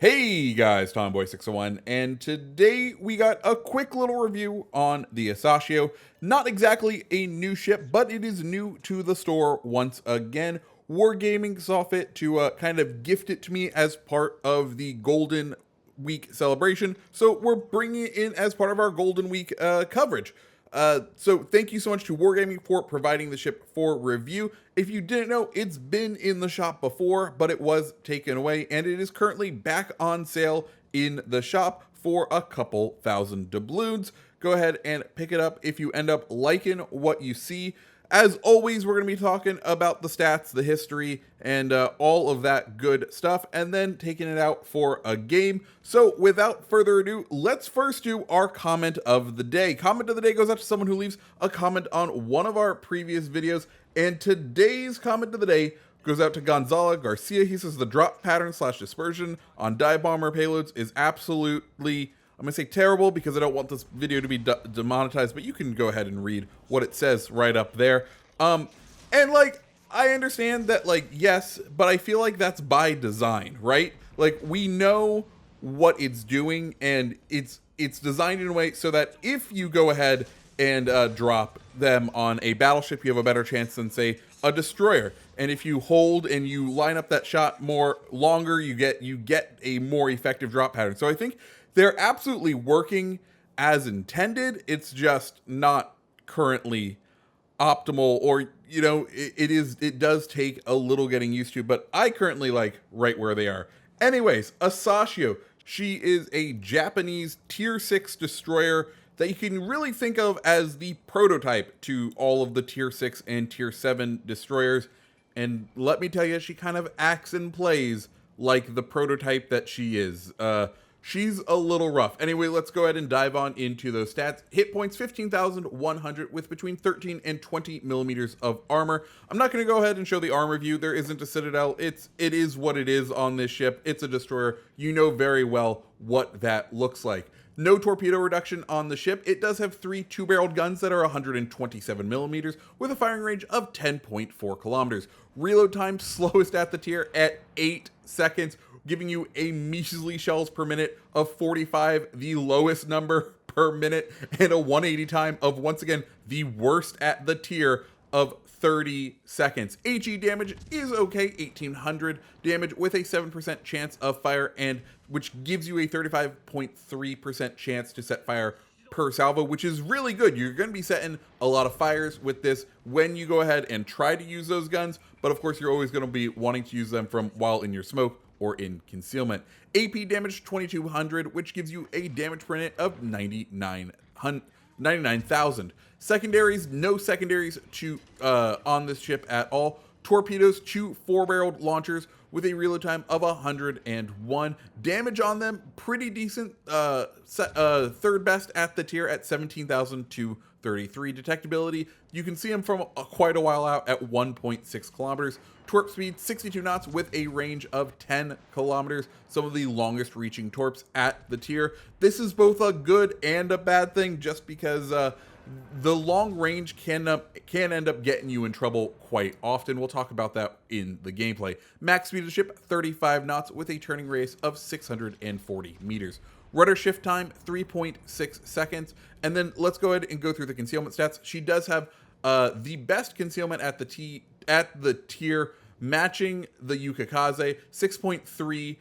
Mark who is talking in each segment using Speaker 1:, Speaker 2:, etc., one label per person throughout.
Speaker 1: Hey guys, Tomboy601, and today we got a quick little review on the Asashio. Not exactly a new ship, but it is new to the store once again. Wargaming saw fit to kind of gift it to me as part of the Golden Week celebration, so we're bringing it in as part of our Golden Week coverage. So thank you so much to Wargaming for providing the ship for review. If you didn't know, it's been in the shop before, but it was taken away, and it is currently back on sale in the shop for a couple thousand doubloons. Go ahead and pick it up if you end up liking what you see. As always, we're going to be talking about the stats, the history, and all of that good stuff, and then taking it out for a game. So without further ado, let's first do our comment of the day. Comment of the day goes out to someone who leaves a comment on one of our previous videos, and today's comment of the day goes out to Gonzalo Garcia. He says the drop pattern / dispersion on dive bomber payloads is absolutely, I'm going to say terrible because I don't want this video to be demonetized, but you can go ahead and read what it says right up there. And like, I understand that, like, yes, but I feel like that's by design, right? Like, we know what it's doing, and it's designed in a way so that if you go ahead and drop them on a battleship, you have a better chance than, say, a destroyer. And if you hold and you line up that shot more longer, you get a more effective drop pattern. So I think they're absolutely working as intended. It's just not currently optimal, or it does take a little getting used to, but I currently like right where they are. Anyways, Asashio, she is a Japanese tier 6 destroyer that you can really think of as the prototype to all of the tier 6 and tier 7 destroyers. And let me tell you, she kind of acts and plays like the prototype that she is. She's a little rough. Anyway, let's go ahead and dive on into those stats. Hit points 15,100 with between 13 and 20 millimeters of armor. I'm not going to go ahead and show the armor view. There isn't a citadel. It is what it is on this ship. It's a destroyer. You know very well what that looks like. No torpedo reduction on the ship. It does have 3 two-barreled guns that are 127 millimeters with a firing range of 10.4 kilometers. Reload time slowest at the tier at 8 seconds, giving you a measly shells per minute of 45, the lowest number per minute, and a 180 time of, once again, the worst at the tier of 30 seconds. HE damage is okay, 1800 damage with a 7% chance of fire, and which gives you a 35.3% chance to set fire per salvo, which is really good. You're going to be setting a lot of fires with this when you go ahead and try to use those guns, but of course you're always going to be wanting to use them from while in your smoke or in concealment. AP damage 2200, which gives you a damage per minute of 99,000. Secondaries, no secondaries to on this ship at all. Torpedoes, 2 4-barreled launchers with a reload time of 101. Damage on them, pretty decent. Third best at the tier at 17,233. Detectability, you can see them from quite a while out at 1.6 kilometers. Torp speed, 62 knots with a range of 10 kilometers. Some of the longest reaching torps at the tier. This is both a good and a bad thing, just because the long range can end up getting you in trouble quite often. We'll talk about that in the gameplay. Max speed of the ship, 35 knots with a turning radius of 640 meters. Rudder shift time, 3.6 seconds. And then let's go ahead and go through the concealment stats. She does have the best concealment at the tier, matching the Yukikaze, 6.3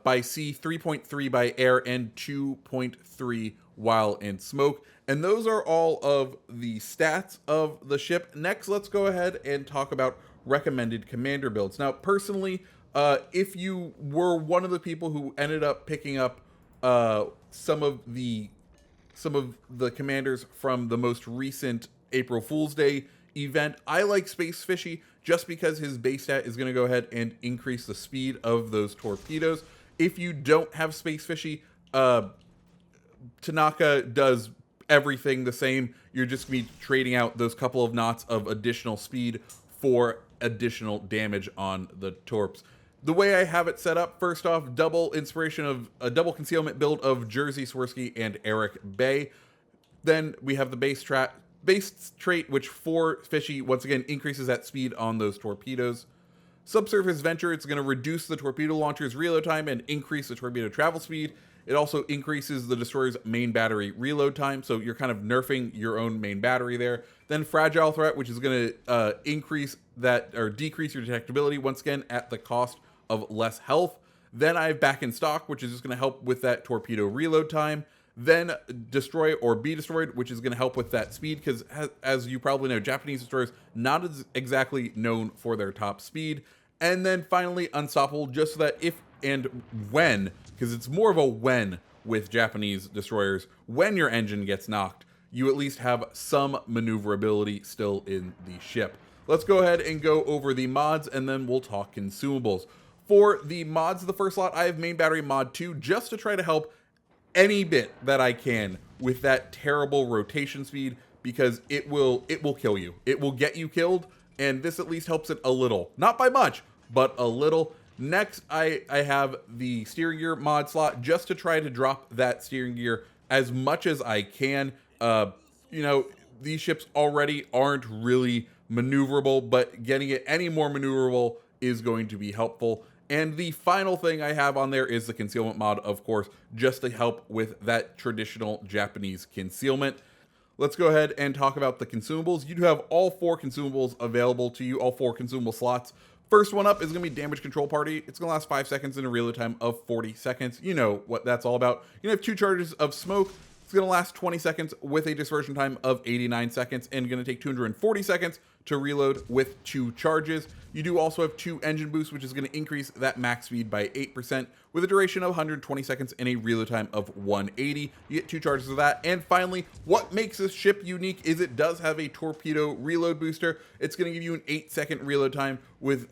Speaker 1: by sea, 3.3 by air, and 2.3 while in smoke. And those are all of the stats of the ship. Next, let's go ahead and talk about recommended commander builds. Now, personally, if you were one of the people who ended up picking up some of the commanders from the most recent April Fool's Day event, I like Space Fishy just because his base stat is going to go ahead and increase the speed of those torpedoes. If you don't have Space Fishy, Tanaka does everything the same. You're just going to be trading out those couple of knots of additional speed for additional damage on the torps. The way I have it set up, first off, double inspiration of a double concealment build of Jersey Swirsky and Eric Bay. Then we have the base trait, which for Fishy once again increases that speed on those torpedoes. Subsurface Venture, it's going to reduce the torpedo launcher's reload time and increase the torpedo travel speed. It also increases the destroyer's main battery reload time, so you're kind of nerfing your own main battery there. Then Fragile Threat, which is going to increase that or decrease your detectability once again at the cost of less health. Then I have Back in Stock, which is just going to help with that torpedo reload time. Then Destroy or Be Destroyed, which is going to help with that speed, because as you probably know, Japanese destroyers not as exactly known for their top speed. And then finally Unstoppable, just so that if and when, because it's more of a when with Japanese destroyers, when your engine gets knocked, you at least have some maneuverability still in the ship. Let's go ahead and go over the mods, and then we'll talk consumables. For the mods of the first slot, I have Main Battery Mod 2, just to try to help any bit that I can with that terrible rotation speed, because it will kill you. It will get you killed, and this at least helps it a little. Not by much, but a little. Next, I have the steering gear mod slot, just to try to drop that steering gear as much as I can. You know, these ships already aren't really maneuverable, but getting it any more maneuverable is going to be helpful. And the final thing I have on there is the concealment mod, of course, just to help with that traditional Japanese concealment. Let's go ahead and talk about the consumables. You do have all 4 consumables available to you, all 4 consumable slots. First one up is going to be Damage Control Party. It's going to last 5 seconds in a reload time of 40 seconds. You know what that's all about. You have 2 charges of smoke. It's going to last 20 seconds with a dispersion time of 89 seconds, and going to take 240 seconds to reload with 2 charges. You do also have 2 engine boosts, which is going to increase that max speed by 8% with a duration of 120 seconds and a reload time of 180. You get 2 charges of that. And finally, what makes this ship unique is it does have a torpedo reload booster. It's going to give you an 8-second reload time with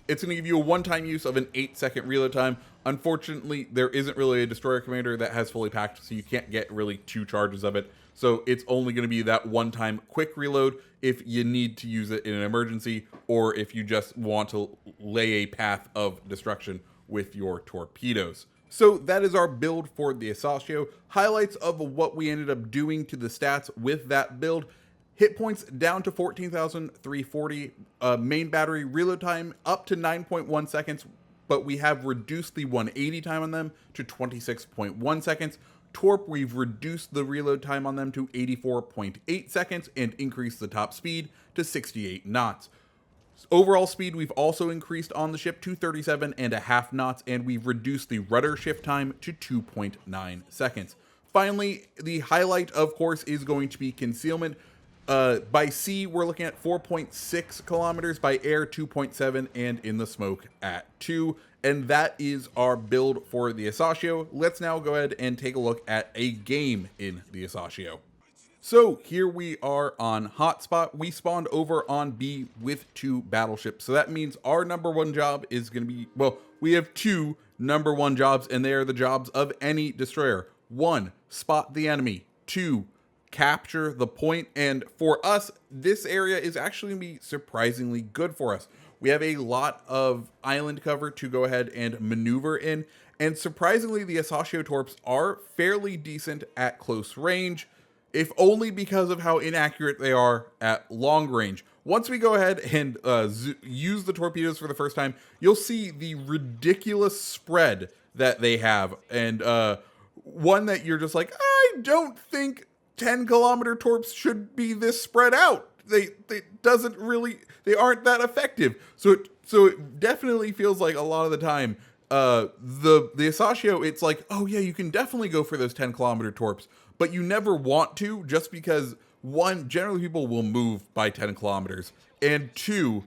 Speaker 1: it's going to give you a one-time use of an 8-second reload time. Unfortunately, there isn't really a destroyer commander that has fully packed, so you can't get really 2 charges of it. So it's only going to be that one-time quick reload if you need to use it in an emergency, or if you just want to lay a path of destruction with your torpedoes. So that is our build for the Asashio. Highlights of what we ended up doing to the stats with that build. Hit points down to 14,340. Main battery reload time up to 9.1 seconds, but we have reduced the 180 time on them to 26.1 seconds. Torp, we've reduced the reload time on them to 84.8 seconds and increased the top speed to 68 knots. Overall speed, we've also increased on the ship to 37.5 knots, and we've reduced the rudder shift time to 2.9 seconds. Finally, the highlight, of course, is going to be concealment. By sea, we're looking at 4.6 kilometers, by air 2.7, and in the smoke at 2. And that is our build for the Asashio. Let's now go ahead and take a look at a game in the Asashio. So here we are on Hotspot. We spawned over on B with 2 battleships. So that means our number 1 job is going to be, well, we have 2 number 1 jobs, and they are the jobs of any destroyer. 1, spot the enemy. 2, capture the point. And for us, this area is actually going to be surprisingly good for us. We have a lot of island cover to go ahead and maneuver in, and surprisingly, the Asashio torps are fairly decent at close range, if only because of how inaccurate they are at long range. Once we go ahead and use the torpedoes for the first time, you'll see the ridiculous spread that they have, and one that you're just like, I don't think 10-kilometer torps should be this spread out. They aren't that effective. So it definitely feels like a lot of the time, the Asashio, it's like, oh yeah, you can definitely go for those 10-kilometer torps, but you never want to, just because 1, generally people will move by 10 kilometers, and 2,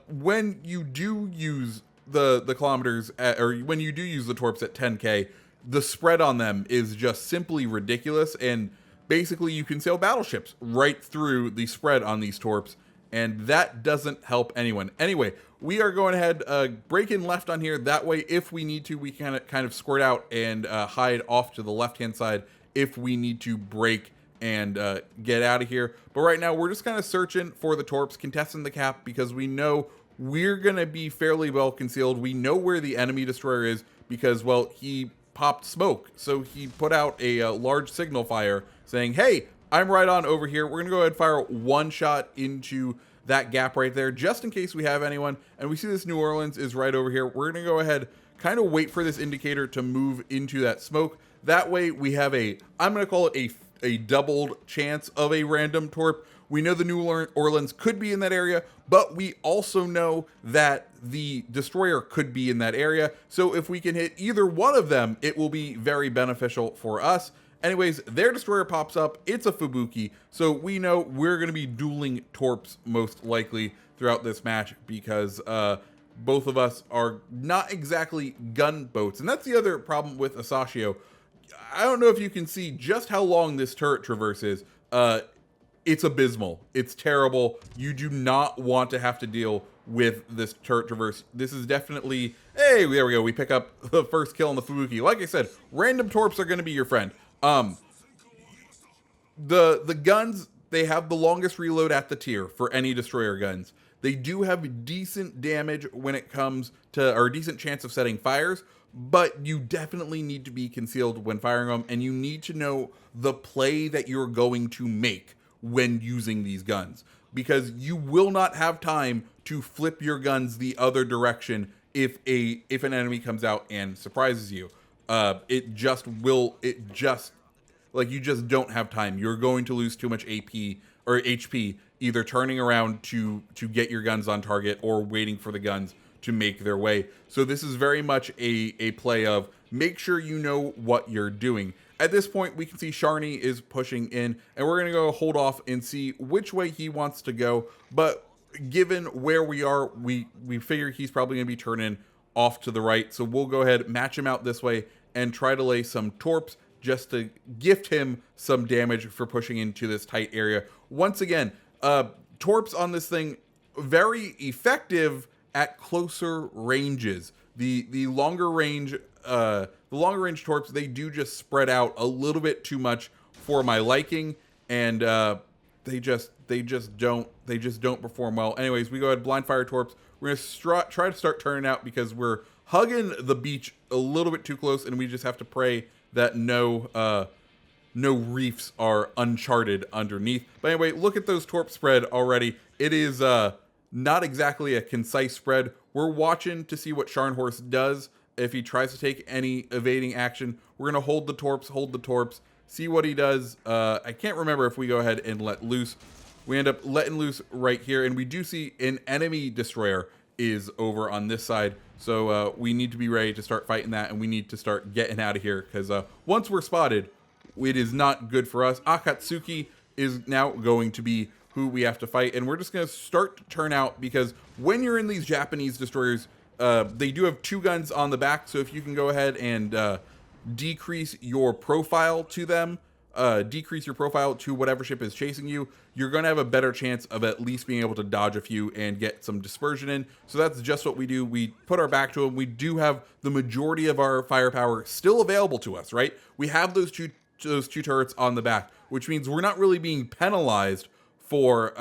Speaker 1: when you do use the kilometers or when you do use the torps at 10k, the spread on them is just simply ridiculous, and basically you can sail battleships right through the spread on these torps, and that doesn't help anyone. Anyway, we are going ahead, break in left on here. That way, if we need to, we can kind of squirt out and hide off to the left-hand side if we need to break and get out of here. But right now, we're just kind of searching for the torps, contesting the cap, because we know we're going to be fairly well concealed. We know where the enemy destroyer is because, well, he popped smoke. So he put out a large signal fire saying, hey, I'm right on over here. We're going to go ahead and fire 1 shot into that gap right there, just in case we have anyone. And we see this New Orleans is right over here. We're going to go ahead, kind of wait for this indicator to move into that smoke. That way we have I'm going to call it a doubled chance of a random torp. We know the New Orleans could be in that area, but we also know that the destroyer could be in that area. So if we can hit either one of them, it will be very beneficial for us. Anyways, their destroyer pops up. It's a Fubuki, so we know we're going to be dueling torps most likely throughout this match because both of us are not exactly gunboats. And that's the other problem with Asashio. I don't know if you can see just how long this turret traverse is. It's abysmal. It's terrible. You do not want to have to deal with this turret traverse. This is definitely, hey, there we go. We pick up the first kill on the Fubuki. Like I said, random torps are going to be your friend. The guns, they have the longest reload at the tier for any destroyer guns. They do have decent damage when it comes to, or decent chance of setting fires, but you definitely need to be concealed when firing them, and you need to know the play that you're going to make when using these guns, because you will not have time to flip your guns the other direction if an enemy comes out and surprises you. You just don't have time. You're going to lose too much AP or HP either turning around to get your guns on target or waiting for the guns to make their way. So this is very much a play of make sure you know what you're doing. At this point, we can see Sharny is pushing in, and we're going to go hold off and see which way he wants to go. But given where we are, we figure he's probably going to be turning off to the right. So we'll go ahead, match him out this way, and try to lay some torps just to gift him some damage for pushing into this tight area. Once again, torps on this thing, very effective at closer ranges. The longer range torps, they do just spread out a little bit too much for my liking, and they just don't perform well. Anyways, we go ahead, blind fire torps. We're gonna try to start turning out because we're hugging the beach a little bit too close, and we just have to pray that no reefs are uncharted underneath. But anyway, look at those torp spread already. It is not exactly a concise spread. We're watching to see what Scharnhorst does. If he tries to take any evading action, we're going to hold the torps, see what he does. I can't remember if we go ahead and let loose. We end up letting loose right here, and we do see an enemy destroyer is over on this side. So we need to be ready to start fighting that, and we need to start getting out of here, because once we're spotted, it is not good for us. Akatsuki is now going to be who we have to fight, and we're just going to start to turn out, because when you're in these Japanese destroyers, they do have two guns on the back, so if you can go ahead and decrease your profile to them, decrease your profile to whatever ship is chasing you, you're going to have a better chance of at least being able to dodge a few and get some dispersion in. So that's just what we do. We put our back to them. We do have the majority of our firepower still available to us, right? We have those two turrets on the back, which means we're not really being penalized for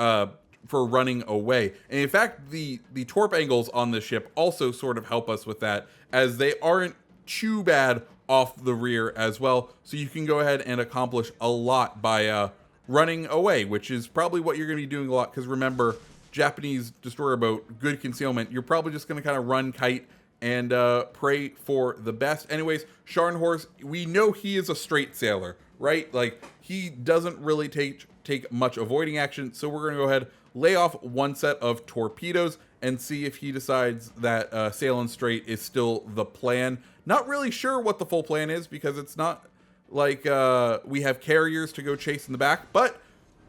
Speaker 1: running away. And in fact, the torp angles on this ship also sort of help us with that, as they aren't too bad off the rear as well. So you can go ahead and accomplish a lot by running away, which is probably what you're going to be doing a lot, because remember, Japanese destroyer boat, good concealment, you're probably just going to kind of run kite and pray for the best. Anyways, Scharnhorst, we know he is a straight sailor, right? Like, he doesn't really take much avoiding action, so we're going to go ahead, lay off one set of torpedoes, and see if he decides that sailing straight is still the plan. Not really sure what the full plan is, because it's not like we have carriers to go chase in the back, but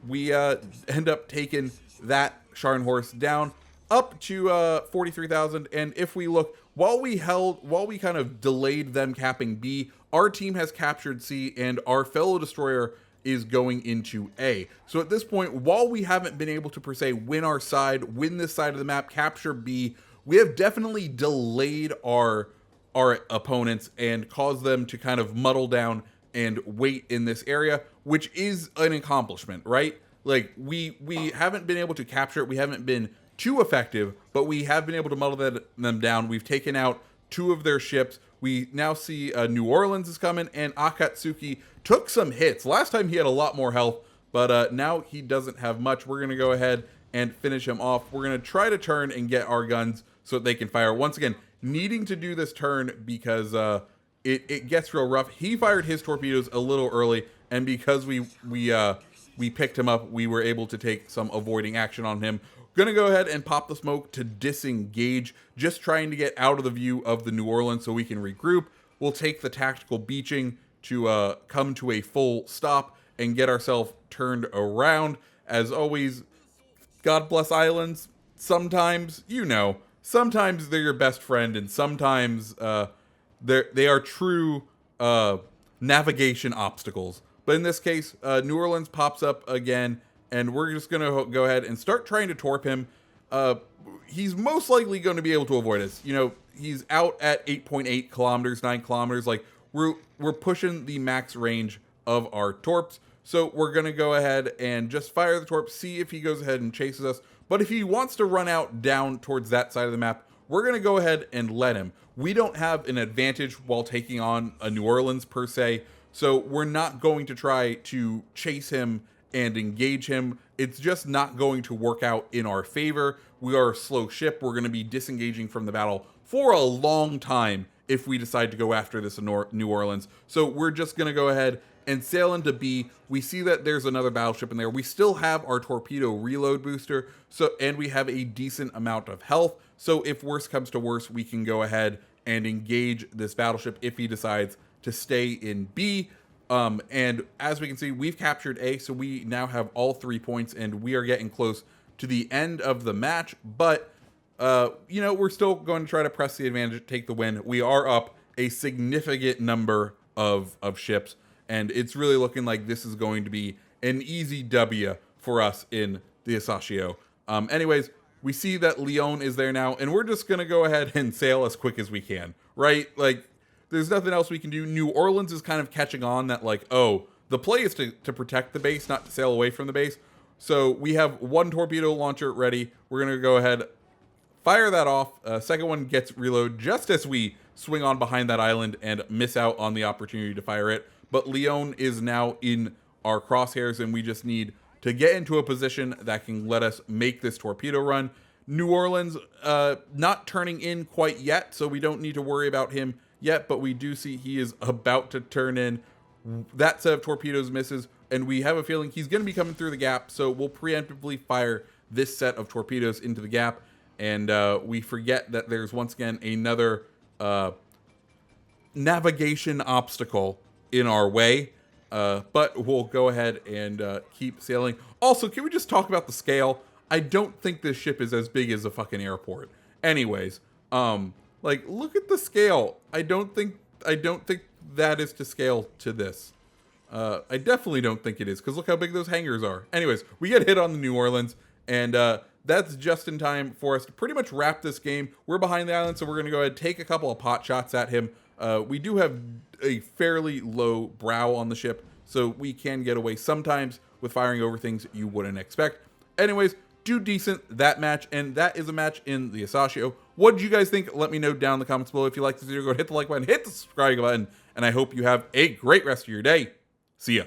Speaker 1: we end up taking that Scharnhorst down up to 43,000. And if we look, while we kind of delayed them capping B, our team has captured C, and our fellow destroyer is going into A. So at this point, while we haven't been able to per se win this side of the map, capture B, we have definitely delayed our opponents and caused them to kind of muddle down and wait in this area, which is an accomplishment, right? Like, we haven't been able to capture it. We haven't been too effective, but we have been able to muddle them down. We've taken out two of their ships. We now see New Orleans is coming, and Akatsuki took some hits. Last time he had a lot more health, but now he doesn't have much. We're going to go ahead and finish him off. We're going to try to turn and get our guns so that they can fire. Once again, needing to do this turn because it gets real rough. He fired his torpedoes a little early, and because we picked him up, we were able to take some avoiding action on him. Gonna go ahead and pop the smoke to disengage, just trying to get out of the view of the New Orleans so we can regroup. We'll take the tactical beaching to come to a full stop and get ourselves turned around. As always, God bless islands. Sometimes, sometimes they're your best friend, and sometimes they are true navigation obstacles. But in this case, New Orleans pops up again, and we're just going to go ahead and start trying to torp him. He's most likely going to be able to avoid us. He's out at 8.8 kilometers, 9 kilometers. Like, we're pushing the max range of our torps. So we're going to go ahead and just fire the torp, see if he goes ahead and chases us. But if he wants to run out down towards that side of the map, we're going to go ahead and let him. We don't have an advantage while taking on a New Orleans per se. So we're not going to try to chase him and engage him. It's just not going to work out in our favor. We are a slow ship. We're going to be disengaging from the battle for a long time if we decide to go after this New Orleans. So we're just going to go ahead and sail into B. We see that there's another battleship in there. We still have our torpedo reload booster, and we have a decent amount of health. So if worse comes to worse, we can go ahead and engage this battleship if he decides to stay in B. And as we can see, we've captured A, so we now have all 3 points, and we are getting close to the end of the match. But, we're still going to try to press the advantage, take the win. We are up a significant number of ships, and it's really looking like this is going to be an easy W for us in the Asashio. Anyways, we see that Lyon is there now, and we're just going to go ahead and sail as quick as we can, right? Like, there's nothing else we can do. New Orleans is kind of catching on that, like, oh, the play is to protect the base, not to sail away from the base. So we have one torpedo launcher ready. We're going to go ahead, fire that off. Second one gets reload just as we swing on behind that island and miss out on the opportunity to fire it. But Lyon is now in our crosshairs, and we just need to get into a position that can let us make this torpedo run. New Orleans not turning in quite yet, so we don't need to worry about him yet, but we do see he is about to turn in. That set of torpedoes misses, and we have a feeling he's going to be coming through the gap, so we'll preemptively fire this set of torpedoes into the gap, and we forget that there's once again another navigation obstacle in our way, but we'll go ahead and keep sailing. Also, can we just talk about the scale? I don't think this ship is as big as a fucking airport. Anyways, like, look at the scale. I don't think that is to scale to this. I definitely don't think it is, because look how big those hangars are. Anyways, we get hit on the New Orleans, and that's just in time for us to pretty much wrap this game. We're behind the island, so we're going to go ahead and take a couple of pot shots at him. We do have a fairly low brow on the ship, so we can get away sometimes with firing over things you wouldn't expect. Anyways, do decent that match, and that is a match in the Asashio. What did you guys think? Let me know down in the comments below. If you like this video, go hit the like button, hit the subscribe button, and I hope you have a great rest of your day. See ya.